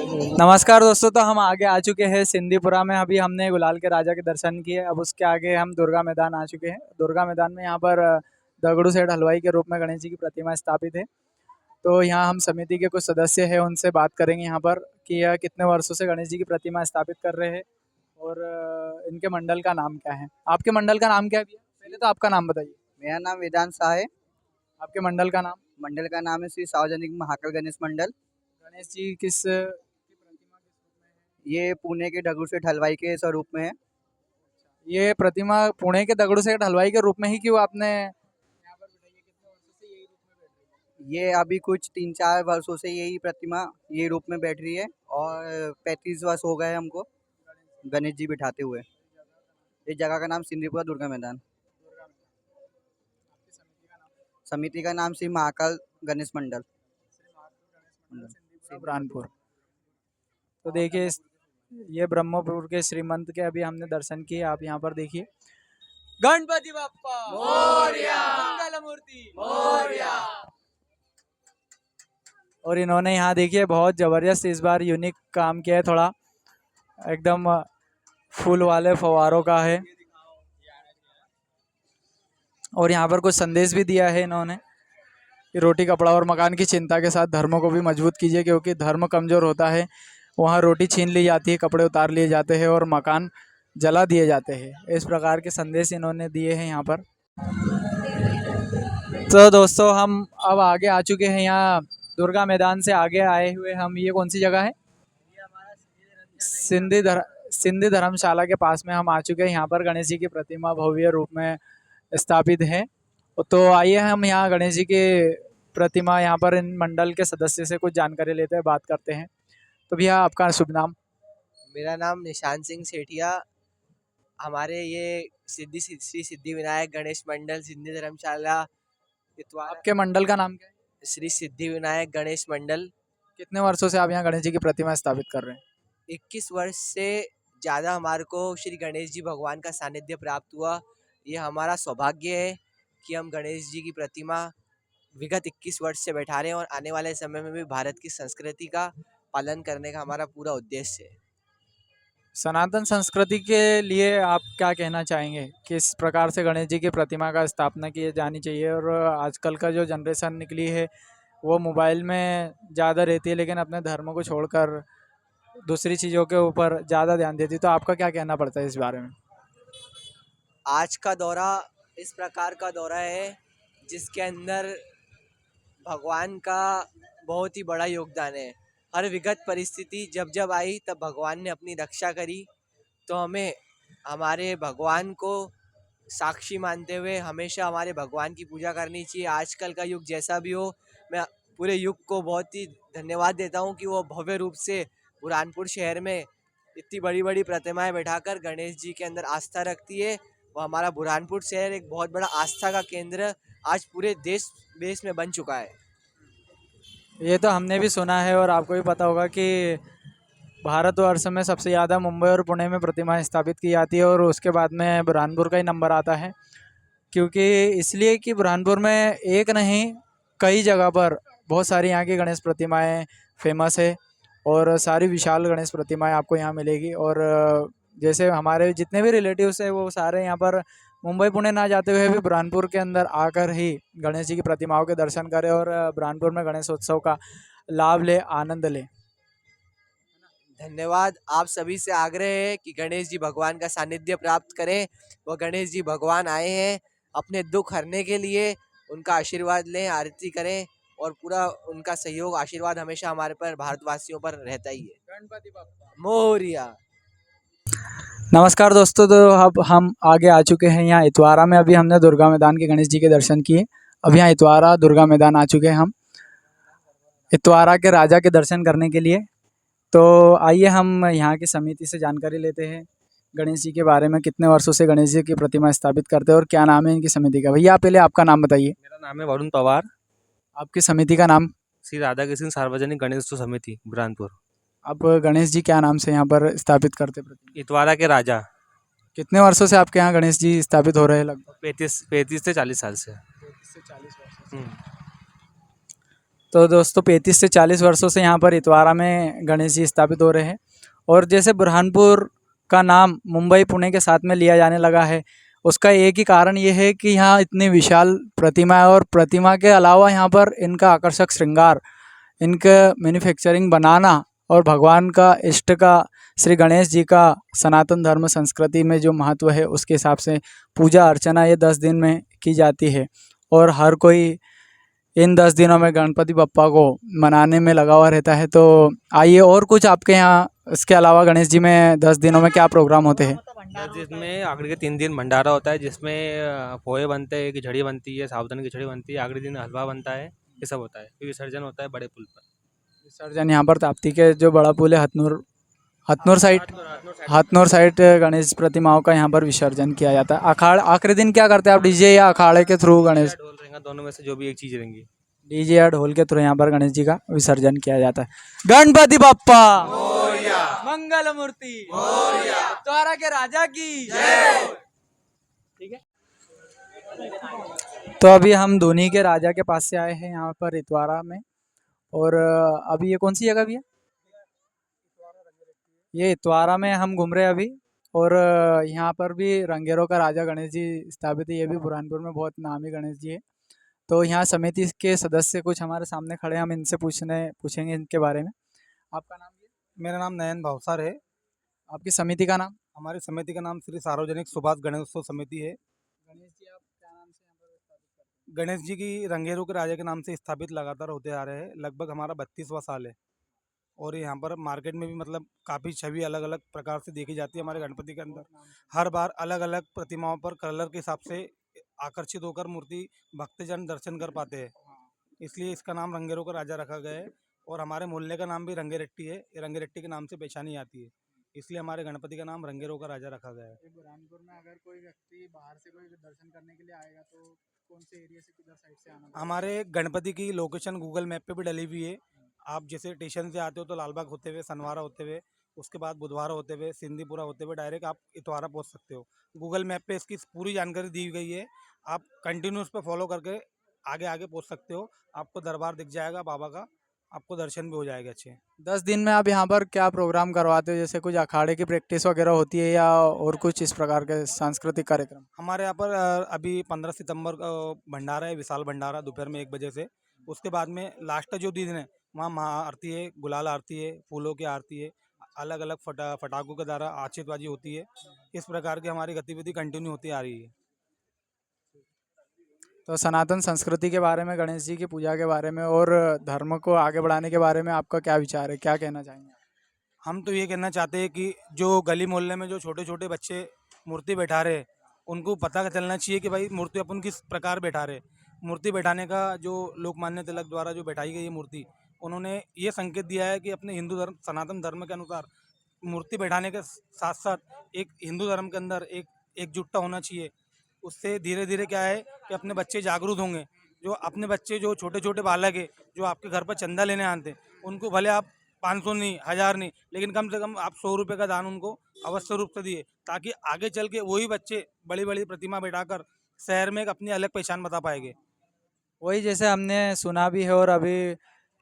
नमस्कार दोस्तों, तो हम आगे आ चुके हैं सिंदीपुरा में। अभी हमने गुलाल के राजा के दर्शन किए। अब उसके आगे हम दुर्गा मैदान आ चुके हैं। दुर्गा मैदान में यहाँ पर दगड़ू सेठ हलवाई के रूप में गणेश जी की प्रतिमा स्थापित है। तो यहाँ हम समिति के कुछ सदस्य हैं, उनसे बात करेंगे यहाँ पर कि यह कितने वर्षों से गणेश जी की प्रतिमा स्थापित कर रहे हैं और इनके मंडल का नाम क्या है। आपके मंडल का नाम क्या है भैया? पहले तो आपका नाम बताइए। मेरा नाम वेदांत शाह है। आपके मंडल का नाम? मंडल का नाम है श्री सार्वजनिक महाकाल गणेश मंडल। गणेश जी किस की प्रतिमा किस रूप में है? ये पुणे के ढगू सेठ हलवाई के स्वरूप में है। ये प्रतिमा पुणे के दगड़ू सेठ हलवाई के रूप में ही क्यों आपने यहाँ पर बिठाई है? कितने वर्षों से यही रूप में बैठ रही है? ये अभी कुछ 3-4 वर्षों से यही प्रतिमा ये रूप में बैठ रही है और 35 वर्ष हो गए हमको गणेश जी बिठाते हुए। इस जगह का नाम सिंदीपुरा दुर्गा मैदान। आपकी समिति का नाम? समिति का नाम श्री महाकाल गणेश मंडल। श्री महाकाल गणेश मंडल सिंदीपुरा बुरहानपुर। तो देखिए ये ब्रह्मपुर के श्रीमंत के अभी हमने दर्शन किए। आप यहाँ पर देखिए, गणपति बप्पा मोरया, मंगल मूर्ति मोरया। और इन्होंने यहाँ देखिए बहुत जबरदस्त इस बार यूनिक काम किया है। थोड़ा एकदम फूल वाले फव्वारों का है और यहाँ पर कुछ संदेश भी दिया है इन्होंने कि रोटी कपड़ा और मकान की चिंता के साथ धर्म को भी मजबूत कीजिए, क्योंकि धर्म कमजोर होता है वहाँ रोटी छीन ली जाती है, कपड़े उतार लिए जाते हैं और मकान जला दिए जाते हैं। इस प्रकार के संदेश इन्होंने दिए हैं यहाँ पर। तो दोस्तों हम अब आगे आ चुके हैं। यहाँ दुर्गा मैदान से आगे आए हुए हम, ये कौन सी जगह है? सिंधी धर्मशाला के पास में हम आ चुके हैं। यहाँ पर गणेश जी की प्रतिमा भव्य रूप में स्थापित है। तो आइए हम यहाँ गणेश जी की प्रतिमा यहाँ पर इन मंडल के सदस्य से कुछ जानकारी लेते हैं, बात करते हैं। तो भैया आपका शुभ नाम? मेरा नाम निशान सिंह सेठिया। हमारे ये श्री सिद्धि विनायक गणेश मंडल सिंधी धर्मशाला इतवारा। आपके मंडल का नाम क्या है? श्री सिद्धि विनायक गणेश मंडल। कितने वर्षों से आप यहाँ गणेश जी की प्रतिमा स्थापित कर रहे हैं? 21 वर्ष से ज़्यादा हमारे को श्री गणेश जी भगवान का सानिध्य प्राप्त हुआ। ये हमारा सौभाग्य है कि हम गणेश जी की प्रतिमा विगत 21 वर्ष से बैठा रहे हैं और आने वाले समय में भी भारत की संस्कृति का पालन करने का हमारा पूरा उद्देश्य है। सनातन संस्कृति के लिए आप क्या कहना चाहेंगे? किस प्रकार से गणेश जी की प्रतिमा का स्थापना की जानी चाहिए? और आजकल का जो जनरेशन निकली है वो मोबाइल में ज़्यादा रहती है, लेकिन अपने धर्म को छोड़कर दूसरी चीज़ों के ऊपर ज़्यादा ध्यान देती है। तो आपका क्या कहना पड़ता है इस बारे में? आज का दौरा इस प्रकार का दौरा है जिसके अंदर भगवान का बहुत ही बड़ा योगदान है। हर विगत परिस्थिति जब जब आई तब भगवान ने अपनी रक्षा करी। तो हमें हमारे भगवान को साक्षी मानते हुए हमेशा हमारे भगवान की पूजा करनी चाहिए। आजकल का युग जैसा भी हो, मैं पूरे युग को बहुत ही धन्यवाद देता हूँ कि वो भव्य रूप से बुरहानपुर शहर में इतनी बड़ी बड़ी प्रतिमाएं बैठाकर गणेश जी के अंदर आस्था रखती है। वो हमारा बुरहानपुर शहर एक बहुत बड़ा आस्था का केंद्र आज पूरे देश में बन चुका है। ये तो हमने भी सुना है और आपको भी पता होगा कि भारतवर्ष में सबसे ज़्यादा मुंबई और पुणे में प्रतिमाएं स्थापित की जाती है और उसके बाद में बुरहानपुर का ही नंबर आता है। क्योंकि इसलिए कि बुरहानपुर में एक नहीं कई जगह पर बहुत सारी यहाँ की गणेश प्रतिमाएं फेमस है और सारी विशाल गणेश प्रतिमाएं आपको यहाँ मिलेगी। और जैसे हमारे जितने भी रिलेटिव्स हैं वो सारे यहाँ पर मुंबई पुणे ना जाते हुए भी बुरहानपुर के अंदर आकर ही गणेश जी की प्रतिमाओं के दर्शन करें और बुरहानपुर में गणेश उत्सव का लाभ ले, आनंद ले। धन्यवाद। आप सभी से आग्रह है कि गणेश जी भगवान का सानिध्य प्राप्त करें। वो गणेश जी भगवान आए हैं अपने दुख हरने के लिए, उनका आशीर्वाद लें, आरती करें और पूरा उनका सहयोग आशीर्वाद हमेशा हमारे पर भारतवासियों पर रहता ही है। गणपति बप्पा मोरिया। नमस्कार दोस्तों, तो अब हम आगे आ चुके हैं यहाँ इतवारा में। अभी हमने दुर्गा मैदान के गणेश जी के दर्शन किए। अब यहाँ इतवारा दुर्गा मैदान आ चुके हैं हम इतवारा के राजा के दर्शन करने के लिए। तो आइए हम यहाँ की समिति से जानकारी लेते हैं गणेश जी के बारे में। कितने वर्षों से गणेश जी की प्रतिमा स्थापित करते हैं और क्या नाम है इनकी समिति का? भैया पहले आपका नाम बताइए। मेरा नाम है वरुण पवार। आपकी समिति का नाम? श्री राधा कृष्ण सार्वजनिक गणेश उत्सव समिति बुरहानपुर। आप गणेश जी क्या नाम से यहाँ पर स्थापित करते प्रतिमा? इतवारा के राजा। कितने वर्षों से आपके यहाँ गणेश जी स्थापित हो रहे हैं? लगभग 35 से 40 साल से। 30 से 40 वर्ष। तो दोस्तों 35 से 40 वर्षों से यहाँ पर इतवारा में गणेश जी स्थापित हो रहे हैं। और जैसे बुरहानपुर का नाम मुंबई पुणे के साथ में लिया जाने लगा है, उसका एक ही कारण ये है कि यहाँ इतनी विशाल प्रतिमा है, और प्रतिमा के अलावा यहाँ पर इनका आकर्षक श्रृंगार, इनका मैन्युफैक्चरिंग बनाना, और भगवान का इष्ट का श्री गणेश जी का सनातन धर्म संस्कृति में जो महत्व है उसके हिसाब से पूजा अर्चना ये 10 दिन में की जाती है। और हर कोई इन 10 दिनों में गणपति बप्पा को मनाने में लगा हुआ रहता है। तो आइए, और कुछ आपके यहाँ इसके अलावा गणेश जी में 10 दिनों में क्या प्रोग्राम होते हैं? जिसमें आखिरी के 3 दिन भंडारा होता है, जिसमें पोहे बनते हैं, खिचड़ी बनती है, साबूदाना की खिचड़ी बनती है, आखिरी दिन हलवा बनता है, ये सब होता है। फिर विसर्जन होता है बड़े पुल पर। विसर्जन यहाँ पर ताप्ती के जो बड़ा पुल है हथनूर साइड गणेश प्रतिमाओं का यहाँ पर विसर्जन किया जाता है। आखिरी दिन क्या करते हैं आप, डीजे या अखाड़े के थ्रू गणेश? ढोल रहेगा, दोनों में से जो भी एक चीज़ रहेंगी। डीजे या ढोल के थ्रू यहाँ पर गणेश जी का विसर्जन किया जाता है। गणपति बप्पा मंगल मूर्ति द्वारा के राजा की जय। ठीक है, तो अभी हम धोनी के राजा के पास से आए हैं यहाँ पर इतवारा में। और अभी ये कौन सी जगह भी है? ये इतवारा में हम घूम रहे हैं अभी। और यहाँ पर भी रंगेरों का राजा गणेश जी स्थापित है। ये भी बुरहानपुर में बहुत नामी गणेश जी है। तो यहाँ समिति के सदस्य कुछ हमारे सामने खड़े हैं, हम इनसे पूछेंगे इनके बारे में। आपका नाम क्या है? मेरा नाम नयन भावसार है। आपकी समिति का नाम? हमारी समिति का नाम श्री सार्वजनिक सुभाष गणेशोत्सव समिति है। गणेश जी आप क्या नाम से यहाँ पर स्थापित करते हैं? गणेश जी की रंगेरों के राजा के नाम से स्थापित लगातार होते आ रहे हैं। लगभग हमारा 32वां साल है। और यहाँ पर मार्केट में भी मतलब काफ़ी छवि अलग अलग प्रकार से देखी जाती है हमारे गणपति के अंदर। हर बार अलग अलग प्रतिमाओं पर कलर के हिसाब से आकर्षित होकर मूर्ति भक्तजन दर्शन कर पाते हैं, इसलिए इसका नाम रंगेरों का राजा रखा गया है। और हमारे मोहल्ले का नाम भी रंगेरेट्टी है। ये रंगेरेट्टी के नाम से पहचानी जाती है, इसलिए हमारे गणपति का नाम रंगेरों का राजा रखा गया है। बुरहानपुर में अगर कोई व्यक्ति बाहर से कोई दर्शन करने के लिए आएगा तो कौन से एरिया से, किधर साइड से आना पड़ेगा? हमारे गणपति की लोकेशन गूगल मैप पे भी डली हुई है। आप जैसे स्टेशन से आते हो तो लालबाग होते हुए, सनवारा होते हुए, उसके बाद बुधवारा होते हुए, सिंधीपुरा होते हुए डायरेक्ट आप इतवारा पहुंच सकते हो। गूगल मैप पे इसकी पूरी जानकारी दी गई है। आप कंटिन्यू उस पर फॉलो करके आगे आगे पहुंच सकते हो। आपको दरबार दिख जाएगा बाबा का, आपको दर्शन भी हो जाएगा अच्छे। 10 दिन में आप यहाँ पर क्या प्रोग्राम करवाते हो? जैसे कुछ अखाड़े की प्रैक्टिस वगैरह होती है या और कुछ इस प्रकार के सांस्कृतिक कार्यक्रम? हमारे यहाँ पर अभी 15 सितंबर का भंडारा है, विशाल भंडारा दोपहर में 1 बजे से। उसके बाद में लास्ट जो दिन है वहाँ महा आरती है, गुलाल आरती है, फूलों की आरती है, अलग अलग फटाकों के द्वारा आतिशबाजी होती है। इस प्रकार की हमारी गतिविधि कंटिन्यू होती आ रही है। तो सनातन संस्कृति के बारे में, गणेश जी की पूजा के बारे में और धर्म को आगे बढ़ाने के बारे में आपका क्या विचार है, क्या कहना चाहेंगे? हम तो ये कहना चाहते हैं कि जो गली मोहल्ले में जो छोटे छोटे बच्चे मूर्ति बैठा रहे हैं, उनको पता चलना चाहिए कि भाई मूर्ति अपन किस प्रकार बैठा रहे। मूर्ति बैठाने का जो लोकमान्य तिलक द्वारा जो बैठाई गई है मूर्ति, उन्होंने ये संकेत दिया है कि अपने हिंदू धर्म सनातन धर्म के अनुसार मूर्ति बैठाने के साथ साथ एक हिंदू धर्म के अंदर एक एकजुटता होना चाहिए। उससे धीरे धीरे क्या है कि अपने बच्चे जागरूक होंगे। जो अपने बच्चे जो छोटे छोटे बालक है जो आपके घर पर चंदा लेने आते हैं, उनको भले आप 500 नहीं, 1000 नहीं, लेकिन कम से कम आप 100 रुपये का दान उनको अवश्य रूप से दिए, ताकि आगे चल के वही बच्चे बड़ी बड़ी प्रतिमा बैठाकर शहर में एक अपनी अलग पहचान बता पाएंगे। वही जैसे हमने सुना भी है, और अभी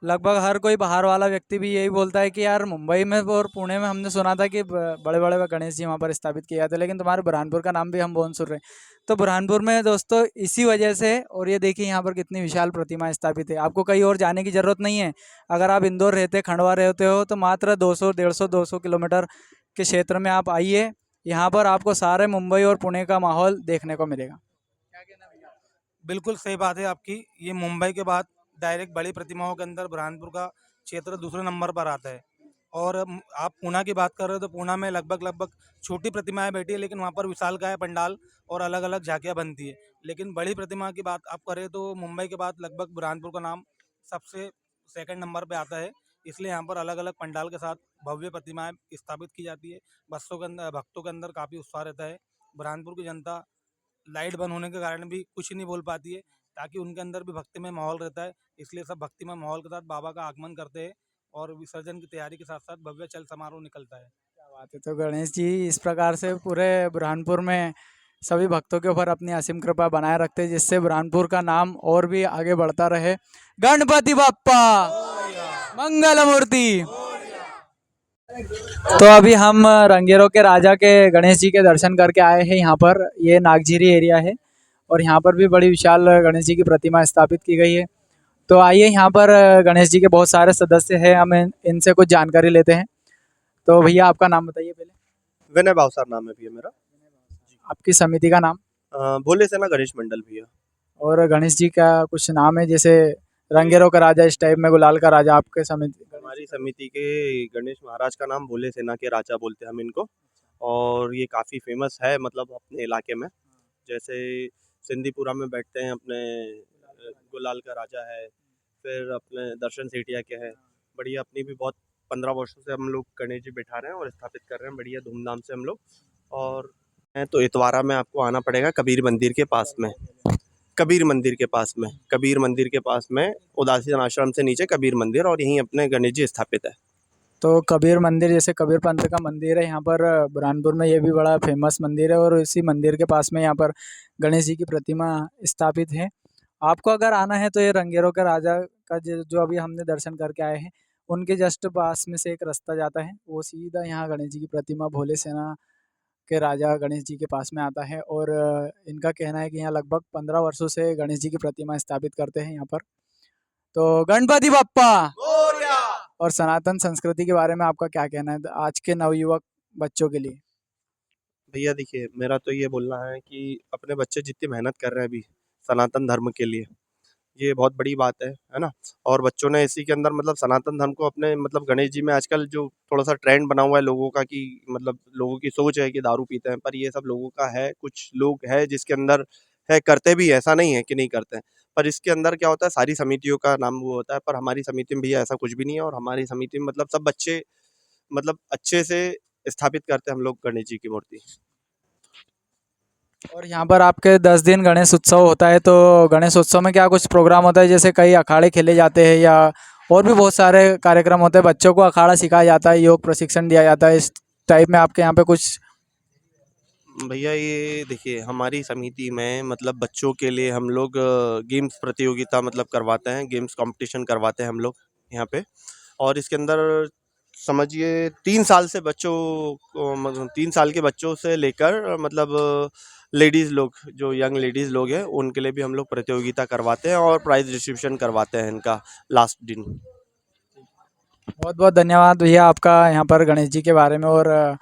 लगभग हर कोई बाहर वाला व्यक्ति भी यही बोलता है कि यार मुंबई में और पुणे में हमने सुना था कि बड़े बड़े गणेश जी वहाँ पर स्थापित किए जाते हैं, लेकिन तुम्हारे बुरहानपुर का नाम भी हम बहुत सुन रहे हैं। तो बुरहानपुर में दोस्तों इसी वजह से, और ये देखिए यहाँ पर कितनी विशाल प्रतिमा स्थापित है, आपको कहीं और जाने की ज़रूरत नहीं है। अगर आप इंदौर रहते, खंडवा रहते हो, तो मात्र 200 किलोमीटर के क्षेत्र में आप आइए, यहाँ पर आपको सारे मुंबई और पुणे का माहौल देखने को मिलेगा। क्या कहना भैया? बिल्कुल सही बात है आपकी। ये मुंबई के बाद डायरेक्ट बड़ी प्रतिमाओं के अंदर बुरहानपुर का क्षेत्र दूसरे नंबर पर आता है। और आप पूना की बात कर रहे हो तो पूना में लगभग छोटी प्रतिमाएं बैठी है, लेकिन वहाँ पर विशालकाय पंडाल और अलग अलग झांकियाँ बनती है। लेकिन बड़ी प्रतिमा की बात आप करें तो मुंबई के बाद लगभग बुरहानपुर का नाम सबसे सेकंड नंबर पे आता है। इसलिए यहाँ पर अलग अलग पंडाल के साथ भव्य प्रतिमाएं स्थापित की जाती है। भक्तों के अंदर काफ़ी उत्साह रहता है। बुरहानपुर की जनता लाइट बंद होने के कारण भी कुछ नहीं बोल पाती है, ताकि उनके अंदर भी भक्तिमय माहौल रहता है। इसलिए सब भक्तिमय माहौल के साथ बाबा का आगमन करते हैं और विसर्जन की तैयारी के साथ साथ भव्य चल समारोह निकलता है। क्या बात है। तो गणेश जी इस प्रकार से पूरे बुरहानपुर में सभी भक्तों के ऊपर अपनी असीम कृपा बनाए रखते हैं, जिससे बुरहानपुर का नाम और भी आगे बढ़ता रहे। गणपति बाप्पा मंगल मूर्ति। तो अभी हम रंगेरों के राजा के गणेश जी के दर्शन करके आए हैं यहाँ पर। ये नागझीरी एरिया है और यहाँ पर भी बड़ी विशाल गणेश जी की प्रतिमा स्थापित की गई है। तो आइए, यहाँ पर गणेश जी के बहुत सारे सदस्य हैं, हम इनसे कुछ जानकारी लेते हैं। तो भैया आपका नाम बताइए पहले। विनय भावसार नाम है भैया मेरा। आपकी समिति का नाम भोले सेना गणेश मंडल भैया। और गणेश जी का कुछ नाम है, जैसे रंगेरों का राजा, इस टाइप में गुलाल का राजा, आपके समिति? हमारी समिति के गणेश महाराज का नाम भोले सेना के राजा बोलते हैं हम इनको, और ये काफ़ी फेमस है मतलब अपने इलाके में। जैसे सिंधीपुरा में बैठते हैं अपने गुलाल का राजा है, फिर अपने दर्शन सेठिया के है। बढ़िया अपनी भी बहुत 15 वर्षों से हम लोग गणेश जी बैठा रहे हैं और स्थापित कर रहे हैं बढ़िया धूमधाम से हम लोग। और तो इतवारा में आपको आना पड़ेगा कबीर मंदिर के पास में, कबीर मंदिर के पास में, कबीर मंदिर के पास में उदासीन आश्रम से नीचे कबीर मंदिर, और यहीं अपने गणेश जी स्थापित है। तो कबीर मंदिर, जैसे कबीर पंथ का मंदिर है यहाँ पर बुरहानपुर में, ये भी बड़ा फेमस मंदिर है और इसी मंदिर के पास में यहाँ पर गणेश जी की प्रतिमा स्थापित है। आपको अगर आना है तो ये रंगेरों के राजा का जो अभी हमने दर्शन करके आए हैं, उनके जस्ट पास में से एक रास्ता जाता है, वो सीधा यहाँ गणेश जी की प्रतिमा भोले सेना के राजा गणेश जी के पास में आता है। और इनका कहना है कि यहाँ लगभग 15 वर्षों से गणेश जी की प्रतिमा स्थापित करते हैं यहाँ पर। तो गणपति बाप्पा। और सनातन संस्कृति के बारे में आपका क्या कहना है आज के नवयुवक बच्चों के लिए? भैया देखिए, मेरा तो ये बोलना है कि अपने बच्चे जितनी मेहनत कर रहे हैं अभी सनातन धर्म के लिए, ये बहुत बड़ी बात है ना। और बच्चों ने इसी के अंदर मतलब सनातन धर्म को अपने मतलब गणेश जी में आजकल जो थोड़ा सा ट्रेंड बना हुआ है लोगों का कि मतलब लोगों की सोच है कि दारू पीते हैं, पर ये सब लोगों का है, कुछ लोग है जिसके अंदर है करते भी है, ऐसा नहीं है कि नहीं करते हैं। पर इसके अंदर क्या होता है, सारी समितियों का नाम वो होता है, पर हमारी समिति में भैया ऐसा कुछ भी नहीं है। और हमारी समिति में मतलब सब बच्चे मतलब अच्छे से स्थापित करते हैं हम लोग गणेश जी की मूर्ति। और यहाँ पर आपके 10 दिन गणेश उत्सव होता है, तो गणेश उत्सव में क्या कुछ प्रोग्राम होता है? जैसे कई अखाड़े खेले जाते हैं या और भी बहुत सारे कार्यक्रम होते हैं, बच्चों को अखाड़ा सिखाया जाता है, योग प्रशिक्षण दिया जाता है, इस टाइप में आपके यहाँ पे कुछ? भैया ये देखिए, हमारी समिति में मतलब बच्चों के लिए हम लोग गेम्स प्रतियोगिता मतलब करवाते हैं, गेम्स कंपटीशन करवाते हैं हम लोग यहाँ पे। और इसके अंदर समझिए 3 साल से बच्चों को मतलब 3 साल के बच्चों से लेकर मतलब लेडीज़ लोग, जो यंग लेडीज़ लोग हैं, उनके लिए भी हम लोग प्रतियोगिता करवाते हैं और प्राइज़ डिस्ट्रीब्यूशन करवाते हैं इनका लास्ट दिन। बहुत बहुत धन्यवाद भैया आपका यहाँ पर गणेश जी के बारे में और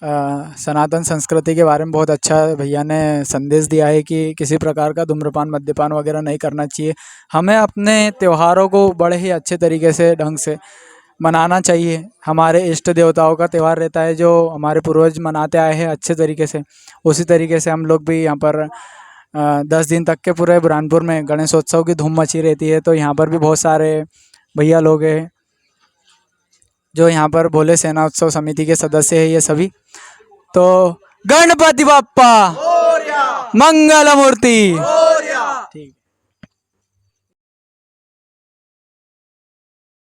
सनातन संस्कृति के बारे में बहुत अच्छा भैया ने संदेश दिया है कि किसी प्रकार का धूम्रपान मद्यपान वगैरह नहीं करना चाहिए। हमें अपने त्योहारों को बड़े ही अच्छे तरीके से ढंग से मनाना चाहिए। हमारे इष्ट देवताओं का त्यौहार रहता है जो हमारे पूर्वज मनाते आए हैं अच्छे तरीके से, उसी तरीके से हम लोग भी यहाँ पर 10 दिन तक के पूरे बुरहानपुर में गणेशोत्सव की धूम मची रहती है। तो यहाँ पर भी बहुत सारे भैया लोग हैं जो यहाँ पर भोले सेना उत्सव समिति के सदस्य है ये सभी। तो गणपति बाप्पा मंगल मूर्ति।